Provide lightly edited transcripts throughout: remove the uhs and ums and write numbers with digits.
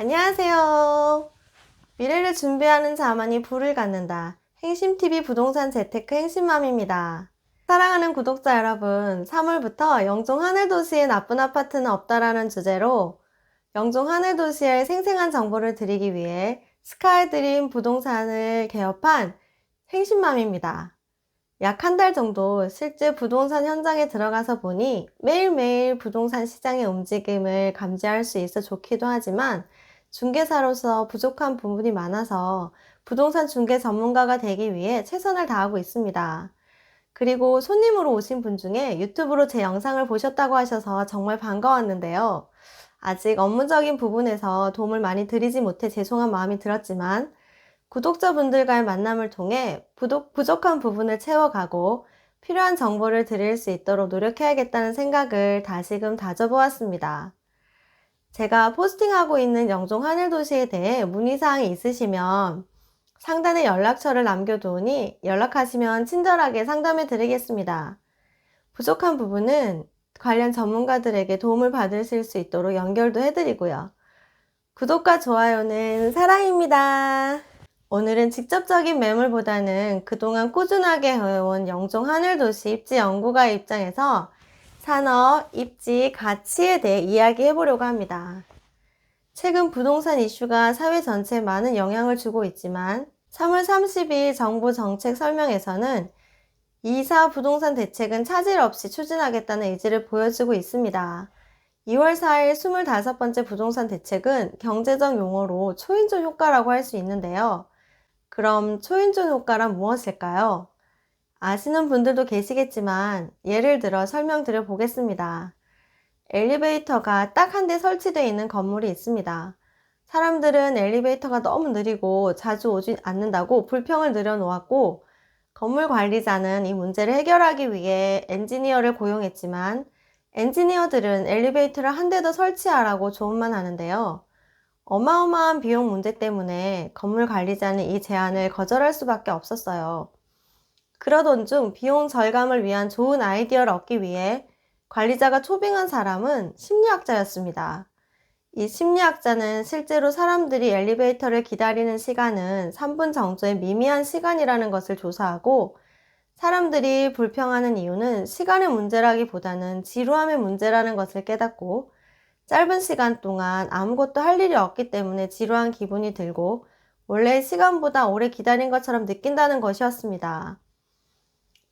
안녕하세요. 미래를 준비하는 자만이 부를 갖는다. 행심TV 부동산 재테크 행심맘입니다. 사랑하는 구독자 여러분, 3월부터 영종 하늘도시의 나쁜 아파트는 없다라는 주제로 영종 하늘도시의 생생한 정보를 드리기 위해 스카이드림 부동산을 개업한 행심맘입니다. 약 한 달 정도 실제 부동산 현장에 들어가서 보니 매일매일 부동산 시장의 움직임을 감지할 수 있어 좋기도 하지만 중개사로서 부족한 부분이 많아서 부동산 중개 전문가가 되기 위해 최선을 다하고 있습니다. 그리고 손님으로 오신 분 중에 유튜브로 제 영상을 보셨다고 하셔서 정말 반가웠는데요. 아직 업무적인 부분에서 도움을 많이 드리지 못해 죄송한 마음이 들었지만 구독자분들과의 만남을 통해 부족한 부분을 채워가고 필요한 정보를 드릴 수 있도록 노력해야겠다는 생각을 다시금 다져보았습니다. 제가 포스팅하고 있는 영종 하늘도시에 대해 문의사항이 있으시면 상단에 연락처를 남겨두으니 연락하시면 친절하게 상담해 드리겠습니다. 부족한 부분은 관련 전문가들에게 도움을 받으실 수 있도록 연결도 해드리고요. 구독과 좋아요는 사랑입니다. 오늘은 직접적인 매물보다는 그동안 꾸준하게 해온 영종 하늘도시 입지 연구가의 입장에서 산업, 입지, 가치에 대해 이야기해 보려고 합니다. 최근 부동산 이슈가 사회 전체에 많은 영향을 주고 있지만 3월 30일 정부 정책 설명에서는 이사 부동산 대책은 차질 없이 추진하겠다는 의지를 보여주고 있습니다. 2월 4일 25번째 부동산 대책은 경제적 용어로 초인종 효과라고 할 수 있는데요. 그럼 초인종 효과란 무엇일까요? 아시는 분들도 계시겠지만 예를 들어 설명드려 보겠습니다. 엘리베이터가 딱 한 대 설치되어 있는 건물이 있습니다. 사람들은 엘리베이터가 너무 느리고 자주 오지 않는다고 불평을 늘어놓았고 건물 관리자는 이 문제를 해결하기 위해 엔지니어를 고용했지만 엔지니어들은 엘리베이터를 한 대 더 설치하라고 조언만 하는데요. 어마어마한 비용 문제 때문에 건물 관리자는 이 제안을 거절할 수밖에 없었어요. 그러던 중 비용 절감을 위한 좋은 아이디어를 얻기 위해 관리자가 초빙한 사람은 심리학자였습니다. 이 심리학자는 실제로 사람들이 엘리베이터를 기다리는 시간은 3분 정도의 미미한 시간이라는 것을 조사하고 사람들이 불평하는 이유는 시간의 문제라기보다는 지루함의 문제라는 것을 깨닫고 짧은 시간 동안 아무것도 할 일이 없기 때문에 지루한 기분이 들고 원래 시간보다 오래 기다린 것처럼 느낀다는 것이었습니다.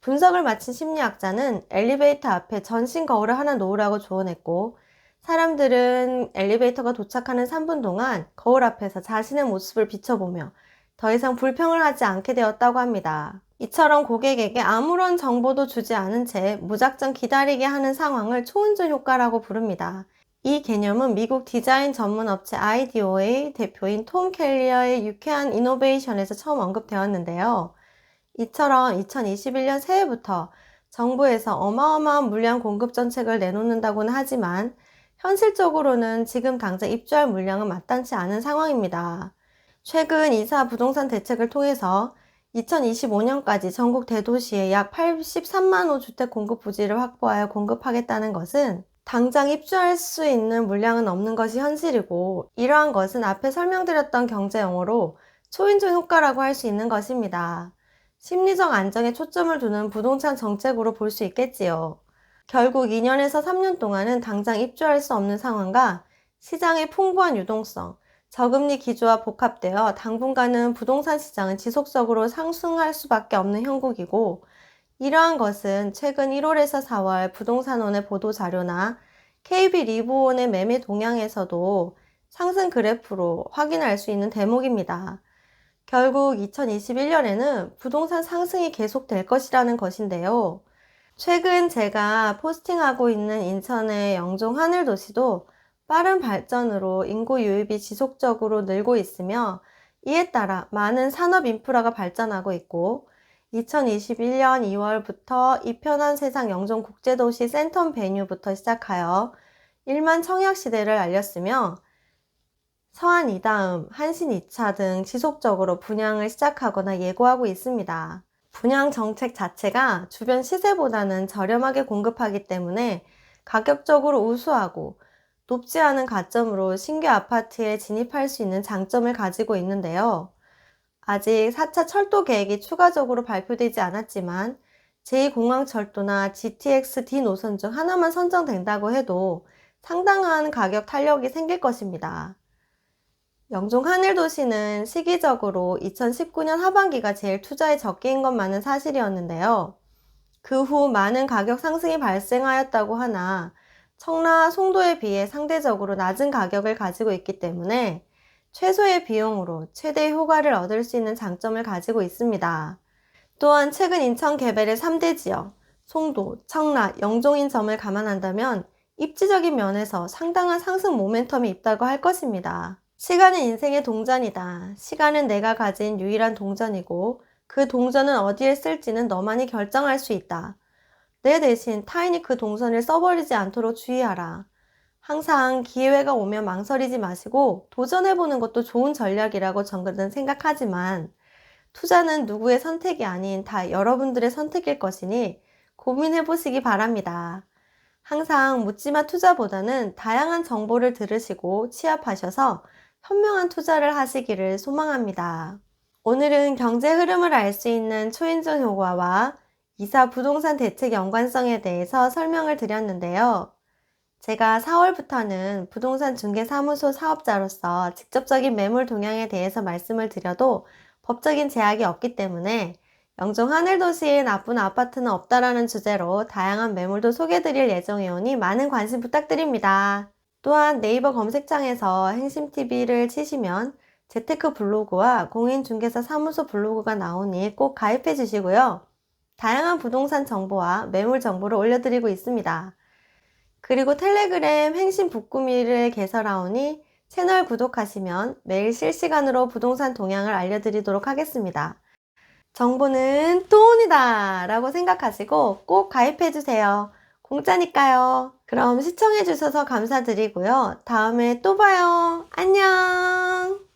분석을 마친 심리학자는 엘리베이터 앞에 전신 거울을 하나 놓으라고 조언했고 사람들은 엘리베이터가 도착하는 3분 동안 거울 앞에서 자신의 모습을 비춰보며 더 이상 불평을 하지 않게 되었다고 합니다. 이처럼 고객에게 아무런 정보도 주지 않은 채 무작정 기다리게 하는 상황을 초인종 효과라고 부릅니다. 이 개념은 미국 디자인 전문 업체 아이디오의 대표인 톰 켈리어의 유쾌한 이노베이션에서 처음 언급되었는데요. 이처럼 2021년 새해부터 정부에서 어마어마한 물량 공급 정책을 내놓는다고는 하지만 현실적으로는 지금 당장 입주할 물량은 마땅치 않은 상황입니다. 최근 이사 부동산 대책을 통해서 2025년까지 전국 대도시에 약 83만 호 주택 공급 부지를 확보하여 공급하겠다는 것은 당장 입주할 수 있는 물량은 없는 것이 현실이고 이러한 것은 앞에 설명드렸던 경제 용어로 초인종 효과라고 할 수 있는 것입니다. 심리적 안정에 초점을 두는 부동산 정책으로 볼 수 있겠지요. 결국 2년에서 3년 동안은 당장 입주할 수 없는 상황과 시장의 풍부한 유동성, 저금리 기조와 복합되어 당분간은 부동산 시장은 지속적으로 상승할 수밖에 없는 형국이고 이러한 것은 최근 1월에서 4월 부동산원의 보도 자료나 KB 리보원의 매매 동향에서도 상승 그래프로 확인할 수 있는 대목입니다. 결국 2021년에는 부동산 상승이 계속될 것이라는 것인데요. 최근 제가 포스팅하고 있는 인천의 영종 하늘도시도 빠른 발전으로 인구 유입이 지속적으로 늘고 있으며 이에 따라 많은 산업 인프라가 발전하고 있고 2021년 2월부터 이 편한 세상 영종 국제도시 센텀 베뉴부터 시작하여 1만 청약 시대를 알렸으며 서한 이다음, 한신 2차 등 지속적으로 분양을 시작하거나 예고하고 있습니다. 분양 정책 자체가 주변 시세보다는 저렴하게 공급하기 때문에 가격적으로 우수하고 높지 않은 가점으로 신규 아파트에 진입할 수 있는 장점을 가지고 있는데요. 아직 4차 철도 계획이 추가적으로 발표되지 않았지만 제2공항철도나 GTX-D 노선 중 하나만 선정된다고 해도 상당한 가격 탄력이 생길 것입니다. 영종 하늘도시는 시기적으로 2019년 하반기가 제일 투자에 적기인 것만은 사실이었는데요. 그 후 많은 가격 상승이 발생하였다고 하나 청라, 송도에 비해 상대적으로 낮은 가격을 가지고 있기 때문에 최소의 비용으로 최대의 효과를 얻을 수 있는 장점을 가지고 있습니다. 또한 최근 인천 개발의 3대 지역, 송도, 청라, 영종인 점을 감안한다면 입지적인 면에서 상당한 상승 모멘텀이 있다고 할 것입니다. 시간은 인생의 동전이다. 시간은 내가 가진 유일한 동전이고 그 동전은 어디에 쓸지는 너만이 결정할 수 있다. 내 대신 타인이 그 동전을 써버리지 않도록 주의하라. 항상 기회가 오면 망설이지 마시고 도전해보는 것도 좋은 전략이라고 저는 생각하지만 투자는 누구의 선택이 아닌 다 여러분들의 선택일 것이니 고민해보시기 바랍니다. 항상 묻지마 투자보다는 다양한 정보를 들으시고 취합하셔서 현명한 투자를 하시기를 소망합니다. 오늘은 경제 흐름을 알 수 있는 초인종 효과와 이사 부동산 대책 연관성에 대해서 설명을 드렸는데요. 제가 4월부터는 부동산 중개사무소 사업자로서 직접적인 매물 동향에 대해서 말씀을 드려도 법적인 제약이 없기 때문에 영종 하늘도시에 나쁜 아파트는 없다라는 주제로 다양한 매물도 소개해드릴 예정이오니 많은 관심 부탁드립니다. 또한 네이버 검색창에서 행심TV를 치시면 재테크 블로그와 공인중개사 사무소 블로그가 나오니 꼭 가입해 주시고요. 다양한 부동산 정보와 매물 정보를 올려드리고 있습니다. 그리고 텔레그램 행심 북구미를 개설하오니 채널 구독하시면 매일 실시간으로 부동산 동향을 알려드리도록 하겠습니다. 정보는 돈이다 라고 생각하시고 꼭 가입해주세요. 공짜니까요. 그럼 시청해주셔서 감사드리고요. 다음에 또 봐요. 안녕.